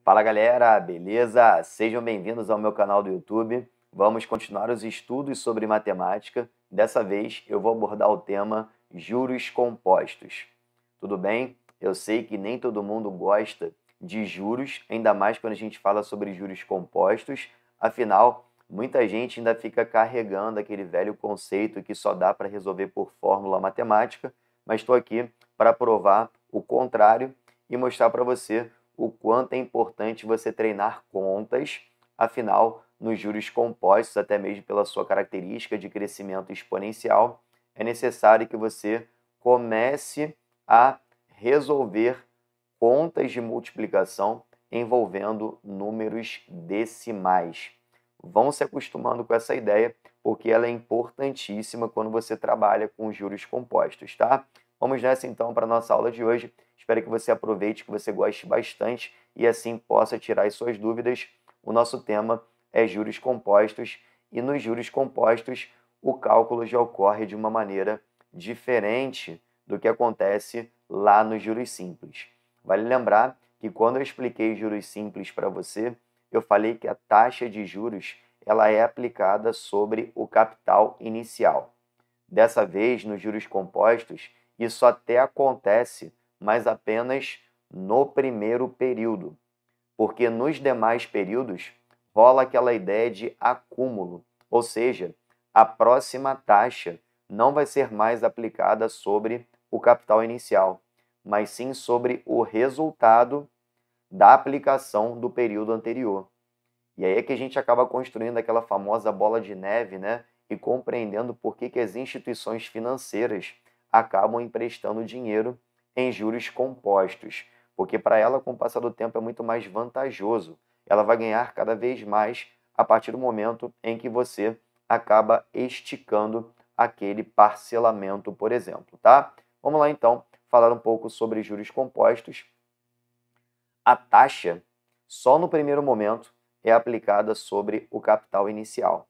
Fala galera, beleza? Sejam bem-vindos ao meu canal do YouTube. Vamos continuar os estudos sobre matemática. Dessa vez eu vou abordar o tema juros compostos. Tudo bem? Eu sei que nem todo mundo gosta de juros, ainda mais quando a gente fala sobre juros compostos. Afinal, muita gente ainda fica carregando aquele velho conceito que só dá para resolver por fórmula matemática, mas estou aqui para provar o contrário e mostrar para você o quanto é importante você treinar contas, afinal, nos juros compostos, até mesmo pela sua característica de crescimento exponencial, é necessário que você comece a resolver contas de multiplicação envolvendo números decimais. Vão se acostumando com essa ideia, porque ela é importantíssima quando você trabalha com juros compostos, tá? Vamos nessa então para a nossa aula de hoje. Espero que você aproveite, que você goste bastante e assim possa tirar as suas dúvidas. O nosso tema é juros compostos e nos juros compostos o cálculo já ocorre de uma maneira diferente do que acontece lá nos juros simples. Vale lembrar que quando eu expliquei juros simples para você, eu falei que a taxa de juros ela é aplicada sobre o capital inicial. Dessa vez, nos juros compostos, isso até acontece, mas apenas no primeiro período, porque nos demais períodos rola aquela ideia de acúmulo, ou seja, a próxima taxa não vai ser mais aplicada sobre o capital inicial, mas sim sobre o resultado da aplicação do período anterior. E aí é que a gente acaba construindo aquela famosa bola de neve, né? E compreendendo por que as instituições financeiras acabam emprestando dinheiro em juros compostos. Porque para ela, com o passar do tempo, é muito mais vantajoso. Ela vai ganhar cada vez mais a partir do momento em que você acaba esticando aquele parcelamento, por exemplo, tá? Vamos lá, então, falar um pouco sobre juros compostos. A taxa, só no primeiro momento, é aplicada sobre o capital inicial.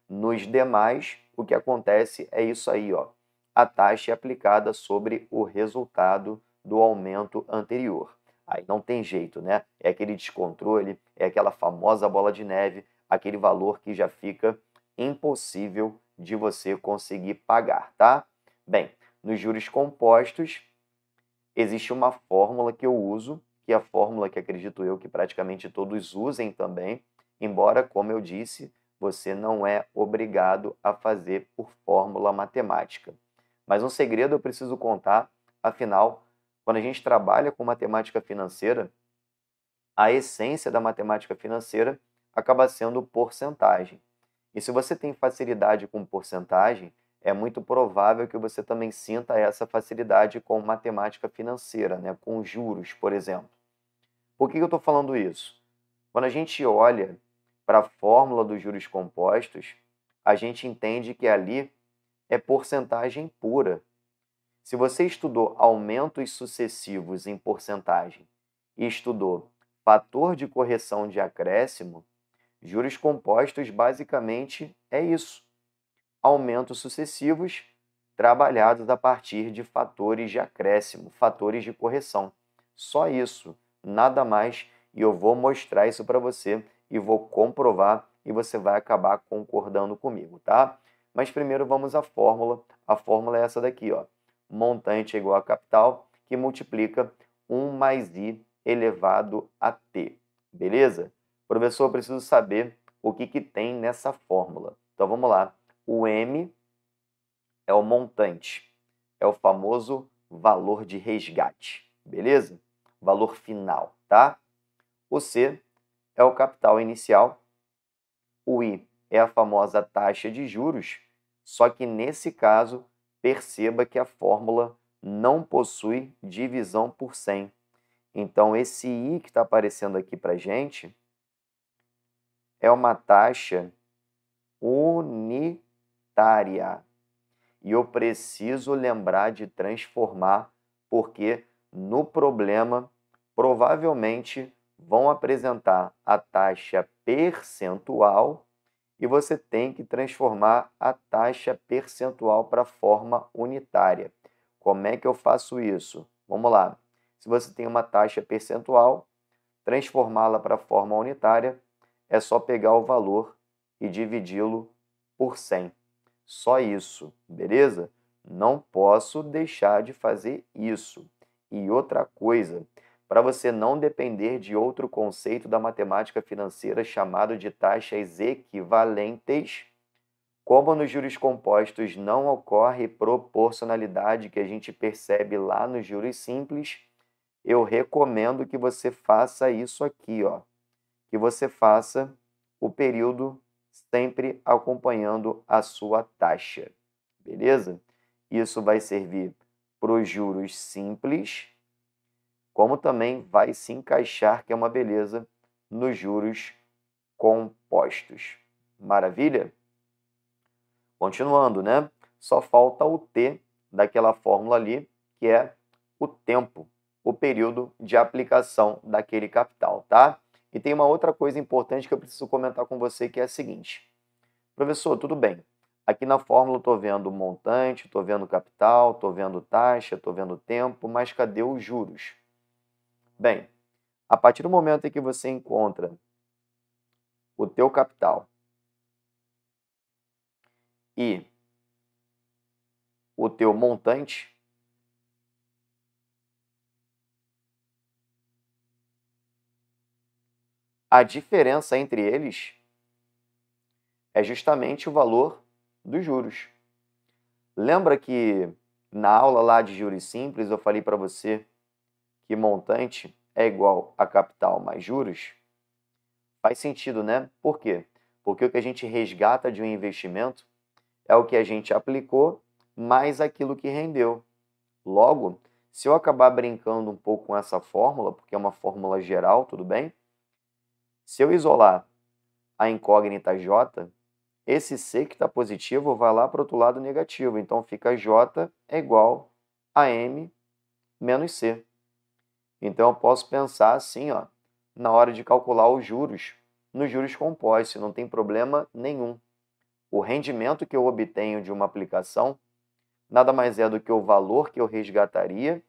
Nos demais, o que acontece é isso aí, ó. A taxa é aplicada sobre o resultado do aumento anterior. Aí não tem jeito, né? É aquele descontrole, é aquela famosa bola de neve, aquele valor que já fica impossível de você conseguir pagar, tá? Bem, nos juros compostos, existe uma fórmula que eu uso, que é a fórmula que acredito eu que praticamente todos usem também, embora, como eu disse, você não é obrigado a fazer por fórmula matemática. Mas um segredo eu preciso contar, afinal, quando a gente trabalha com matemática financeira, a essência da matemática financeira acaba sendo porcentagem. E se você tem facilidade com porcentagem, é muito provável que você também sinta essa facilidade com matemática financeira, né? Com juros, por exemplo. Por que eu estou falando isso? Quando a gente olha para a fórmula dos juros compostos, a gente entende que ali é porcentagem pura. Se você estudou aumentos sucessivos em porcentagem e estudou fator de correção de acréscimo, juros compostos basicamente é isso. Aumentos sucessivos trabalhados a partir de fatores de acréscimo, fatores de correção. Só isso, nada mais, e eu vou mostrar isso para você e vou comprovar e você vai acabar concordando comigo, tá? Mas primeiro vamos à fórmula. A fórmula é essa daqui, ó. Montante é igual a capital, que multiplica 1 mais i elevado a t. Beleza? Professor, eu preciso saber o que tem nessa fórmula. Então vamos lá. O M é o montante, é o famoso valor de resgate, beleza? Valor final, tá? O C é o capital inicial, o I é a famosa taxa de juros, só que nesse caso, perceba que a fórmula não possui divisão por 100. Então, esse I que está aparecendo aqui para a gente é uma taxa unitária. E eu preciso lembrar de transformar, porque no problema provavelmente vão apresentar a taxa percentual e você tem que transformar a taxa percentual para a forma unitária. Como é que eu faço isso? Vamos lá. Se você tem uma taxa percentual, transformá-la para a forma unitária, é só pegar o valor e dividi-lo por 100. Só isso, beleza? Não posso deixar de fazer isso. E outra coisa, para você não depender de outro conceito da matemática financeira chamado de taxas equivalentes, como nos juros compostos não ocorre proporcionalidade que a gente percebe lá nos juros simples, eu recomendo que você faça isso aqui, ó, que você faça o período sempre acompanhando a sua taxa, beleza? Isso vai servir para os juros simples, como também vai se encaixar, que é uma beleza, nos juros compostos. Maravilha? Continuando, né? Só falta o T daquela fórmula ali, que é o tempo, o período de aplicação daquele capital, tá? E tem uma outra coisa importante que eu preciso comentar com você, que é a seguinte. Professor, tudo bem. Aqui na fórmula eu estou vendo montante, estou vendo capital, estou vendo taxa, estou vendo tempo, mas cadê os juros? Bem, a partir do momento em que você encontra o teu capital e o teu montante, a diferença entre eles é justamente o valor dos juros. Lembra que na aula lá de juros simples eu falei para você que montante é igual a capital mais juros? Faz sentido, né? Por quê? Porque o que a gente resgata de um investimento é o que a gente aplicou mais aquilo que rendeu. Logo, se eu acabar brincando um pouco com essa fórmula, porque é uma fórmula geral, tudo bem? Se eu isolar a incógnita J, esse C que está positivo vai lá para o outro lado negativo. Então, fica J é igual a M menos C. Então, eu posso pensar assim, ó, na hora de calcular os juros, nos juros compostos, não tem problema nenhum. O rendimento que eu obtenho de uma aplicação nada mais é do que o valor que eu resgataria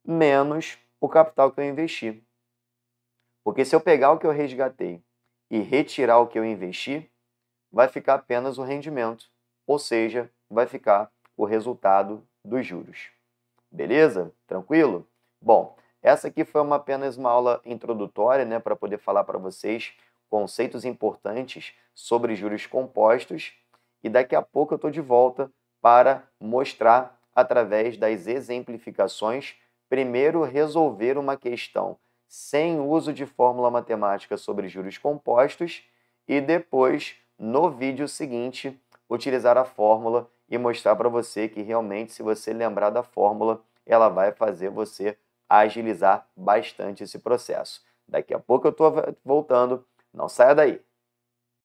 menos o capital que eu investi. Porque se eu pegar o que eu resgatei e retirar o que eu investi, vai ficar apenas o rendimento, ou seja, vai ficar o resultado dos juros. Beleza? Tranquilo? Bom, essa aqui foi apenas uma aula introdutória, né, para poder falar para vocês conceitos importantes sobre juros compostos, e daqui a pouco eu estou de volta para mostrar, através das exemplificações, primeiro resolver uma questão sem uso de fórmula matemática sobre juros compostos e depois, no vídeo seguinte, utilizar a fórmula e mostrar para você que realmente, se você lembrar da fórmula, ela vai fazer você agilizar bastante esse processo. Daqui a pouco eu estou voltando, não saia daí.